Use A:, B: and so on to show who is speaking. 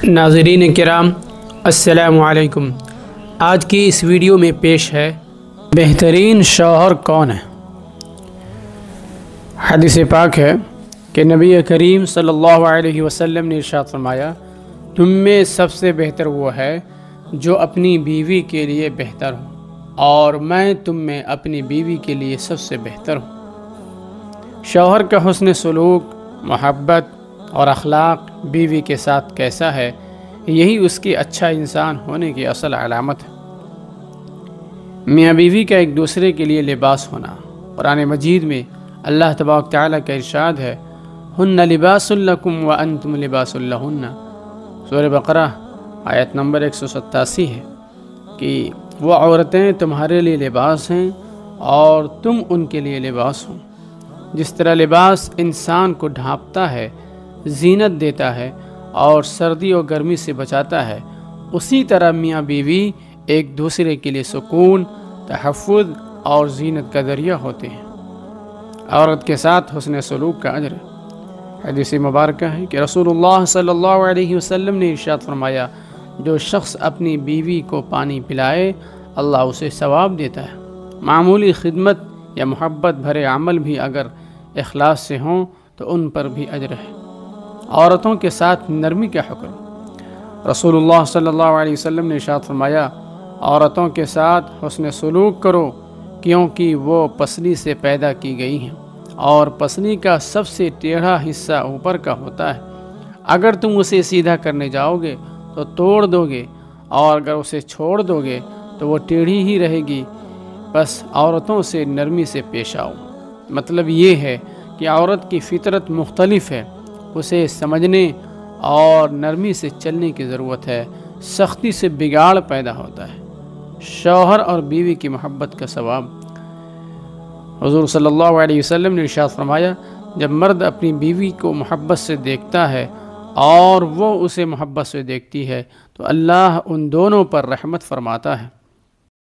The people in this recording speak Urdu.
A: ناظرین کرام السلام علیکم۔ آج کی اس ویڈیو میں پیش ہے بہترین شوہر کون ہے۔ حدیث پاک ہے کہ نبی کریم صلی اللہ علیہ وسلم نے ارشاد فرمایا، تم میں سب سے بہتر وہ ہے جو اپنی بیوی کے لیے بہتر ہو، اور میں تم میں اپنی بیوی کے لیے سب سے بہتر ہوں۔ شوہر کا حسن سلوک، محبت اور اخلاق بیوی کے ساتھ کیسا ہے، یہی اس کی اچھا انسان ہونے کی اصل علامت ہے۔ میاں بیوی کا ایک دوسرے کے لیے لباس ہونا۔ قرآن مجید میں اللہ تبارک تعالیٰ کا ارشاد ہے، ہن لباس لکم وانتم لباس لہن۔ سورہ بقرہ آیت نمبر 187 ہے کہ وہ عورتیں تمہارے لیے لباس ہیں اور تم ان کے لیے لباس ہو۔ جس طرح لباس انسان کو ڈھانپتا ہے، زینت دیتا ہے اور سردی اور گرمی سے بچاتا ہے، اسی طرح میاں بیوی ایک دوسرے کے لیے سکون، تحفظ اور زینت کا ذریعہ ہوتے ہیں۔ عورت کے ساتھ حسن سلوک کا اجر۔ حدیث مبارکہ ہے کہ رسول اللہ صلی اللہ علیہ وسلم نے ارشاد فرمایا، جو شخص اپنی بیوی کو پانی پلائے اللہ اسے ثواب دیتا ہے۔ معمولی خدمت یا محبت بھرے عمل بھی اگر اخلاص سے ہوں تو ان پر بھی اجر ہے۔ عورتوں کے ساتھ نرمی کا حکم۔ رسول اللہ صلی اللہ علیہ وسلم نے ارشاد فرمایا، عورتوں کے ساتھ حسن سلوک کرو کیونکہ وہ پسلی سے پیدا کی گئی ہیں، اور پسلی کا سب سے ٹیڑھا حصہ اوپر کا ہوتا ہے۔ اگر تم اسے سیدھا کرنے جاؤ گے تو توڑ دو گے، اور اگر اسے چھوڑ دو گے تو وہ ٹیڑھی ہی رہے گی۔ بس عورتوں سے نرمی سے پیش آؤ۔ مطلب یہ ہے کہ عورت کی فطرت مختلف ہے، اسے سمجھنے اور نرمی سے چلنے کی ضرورت ہے۔ سختی سے بگاڑ پیدا ہوتا ہے۔ شوہر اور بیوی کی محبت کا ثواب۔ حضور صلی اللہ علیہ وسلم نے ارشاد فرمایا، جب مرد اپنی بیوی کو محبت سے دیکھتا ہے اور وہ اسے محبت سے دیکھتی ہے تو اللہ ان دونوں پر رحمت فرماتا ہے۔